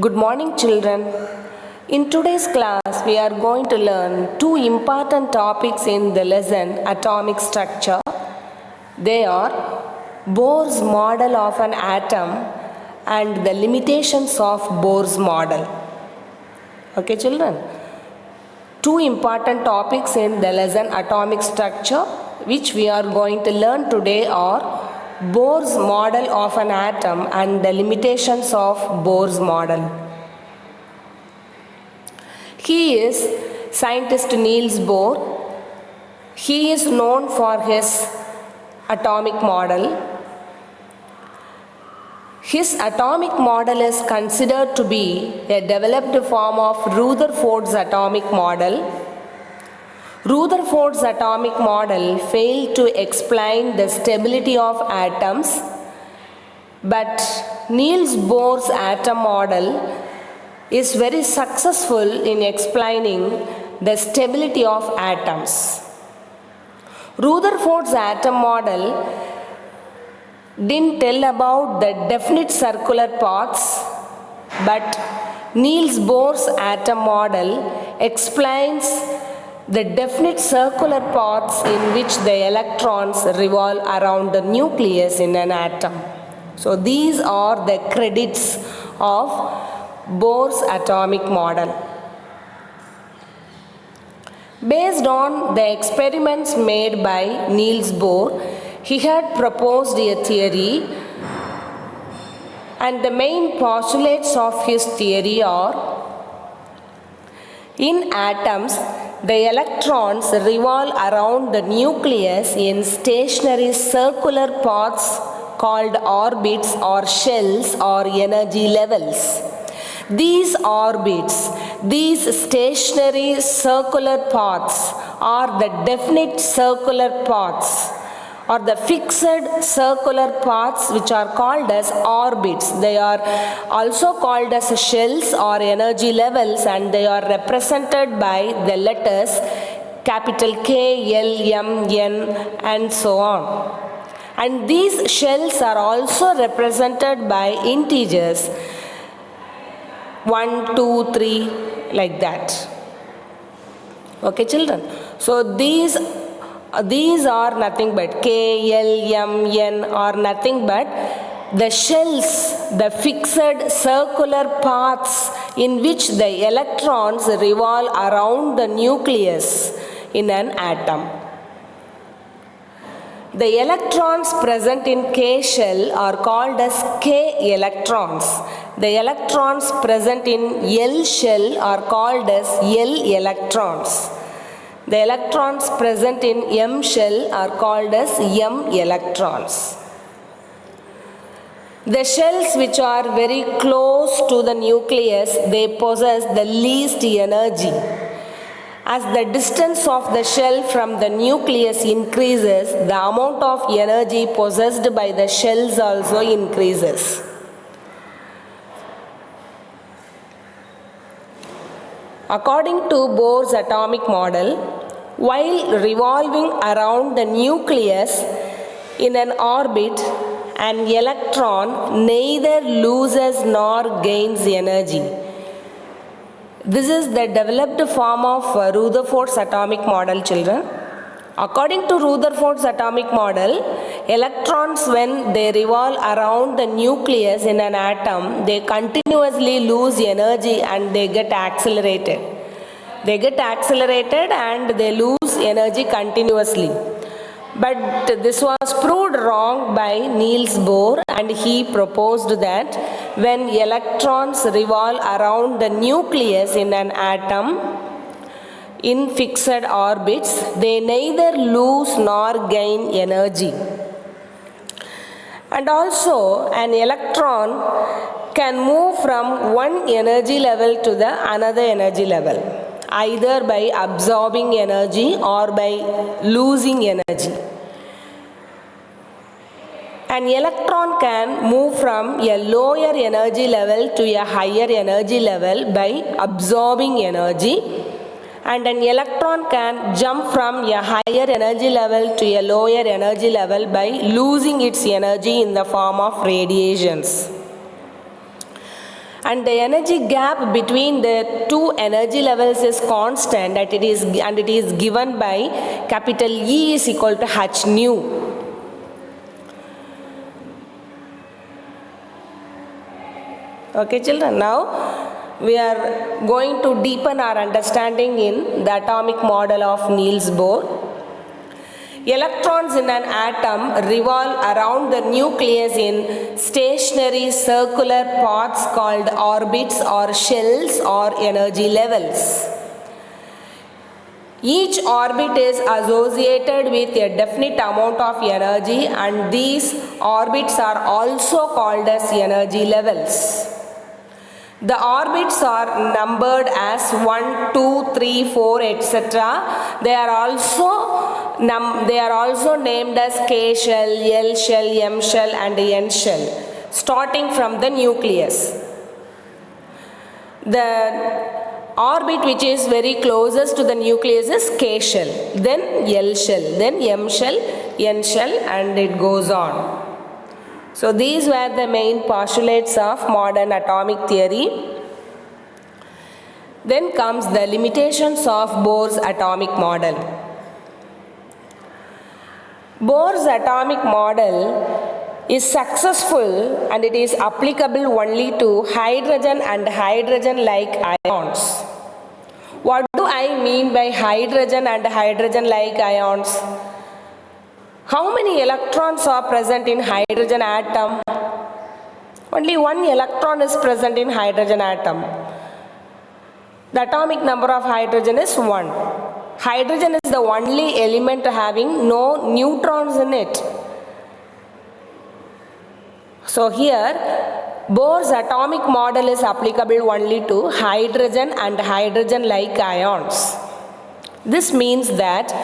Good morning, children. In today's class, we are going to learn two important topics in the lesson atomic structure. They are Bohr's model of an atom and the limitations of Bohr's model. Okay, children? Two important topics in the lesson atomic structure which we are going to learn today are Bohr's model of an atom and the limitations of Bohr's model. He is scientist Niels Bohr. He is known for his atomic model. His atomic model is considered to be a developed form of Rutherford's atomic model. Rutherford's atomic model failed to explain the stability of atoms, but Niels Bohr's atom model is very successful in explaining the stability of atoms. Rutherford's atom model didn't tell about the definite circular paths, but Niels Bohr's atom model explains the definite circular paths in which the electrons revolve around the nucleus in an atom. So these are the credits of Bohr's atomic model. Based on the experiments made by Niels Bohr, he had proposed a theory, and the main postulates of his theory are: in atoms, the electrons revolve around the nucleus in stationary circular paths called orbits or shells or energy levels. These orbits, these stationary circular paths are the definite circular paths or the fixed circular paths which are called as orbits. They are also called as shells or energy levels, and they are represented by the letters capital K, L, M, N and so on. And these shells are also represented by integers 1, 2, 3 like that. Okay, children? So these are nothing but K, L, M, N are nothing but the shells, the fixed circular paths in which the electrons revolve around the nucleus in an atom. The electrons present in K shell are called as K electrons. The electrons present in L shell are called as L electrons. The electrons present in M shell are called as M electrons. The shells which are very close to the nucleus, they possess the least energy. As the distance of the shell from the nucleus increases, the amount of energy possessed by the shells also increases. According to Bohr's atomic model, while revolving around the nucleus in an orbit, an electron neither loses nor gains energy. This is the developed form of Rutherford's atomic model, children. According to Rutherford's atomic model, electrons, when they revolve around the nucleus in an atom, they continuously lose energy and they get accelerated. They get accelerated and they lose energy continuously. But this was proved wrong by Niels Bohr, and he proposed that when electrons revolve around the nucleus in an atom in fixed orbits, they neither lose nor gain energy. And also, an electron can move from one energy level to the another energy level, either by absorbing energy or by losing energy. An electron can move from a lower energy level to a higher energy level by absorbing energy, and an electron can jump from a higher energy level to a lower energy level by losing its energy in the form of radiations. and the energy gap between the two energy levels is constant, and it is given by capital E is equal to h nu. Okay children, now we are going to deepen our understanding in the atomic model of Niels Bohr. Electrons in an atom revolve around the nucleus in stationary circular paths called orbits or shells or energy levels. Each orbit is associated with a definite amount of energy, and these orbits are also called as energy levels. The orbits are numbered as 1, 2, 3, 4, etc. They are also named as K shell, L shell, M shell and N shell, starting from the nucleus. The orbit which is very closest to the nucleus is K shell, then L shell, then M shell, N shell, and it goes on. So these were the main postulates of modern atomic theory. Then comes the limitations of Bohr's atomic model. Bohr's atomic model is successful and it is applicable only to hydrogen and hydrogen-like ions. What do I mean by hydrogen and hydrogen-like ions? How many electrons are present in hydrogen atom? Only one electron is present in hydrogen atom. The atomic number of hydrogen is 1. Hydrogen is the only element having no neutrons in it. So here Bohr's atomic model is applicable only to hydrogen and hydrogen-like ions. This means that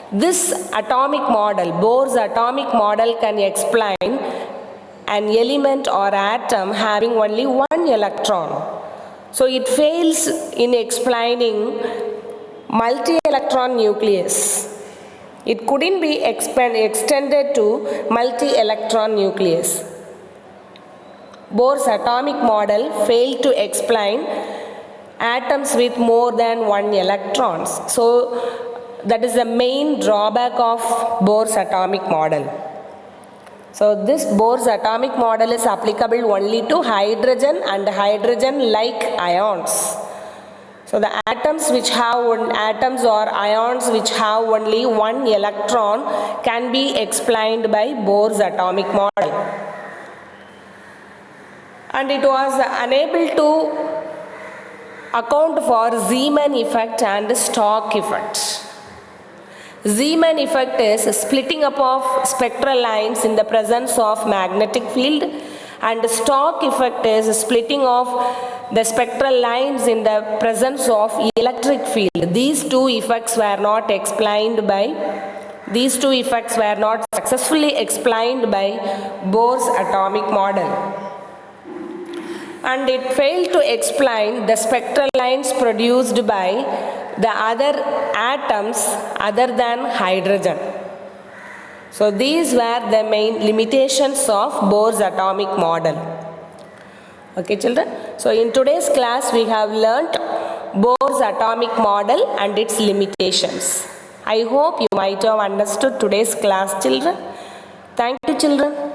this atomic model, Bohr's atomic model, can explain an element or atom having only one electron. So it fails in explaining multi-electron nucleus. It couldn't be extended to multi-electron nucleus. Bohr's atomic model failed to explain atoms with more than one electrons. So that is the main drawback of Bohr's atomic model. So this Bohr's atomic model is applicable only to hydrogen and hydrogen-like ions. So the atoms or ions which have only one electron can be explained by Bohr's atomic model. And it was unable to account for Zeeman effect and Stark effect. Zeeman effect is splitting up of spectral lines in the presence of magnetic field, and Stark effect is splitting of the spectral lines in the presence of electric field. These two effects were not successfully explained by Bohr's atomic model. And it failed to explain the spectral lines produced by the other atoms other than hydrogen. So these were the main limitations of Bohr's atomic model. Okay children, so in today's class we have learnt Bohr's atomic model and its limitations. I hope you might have understood today's class children. Thank you children.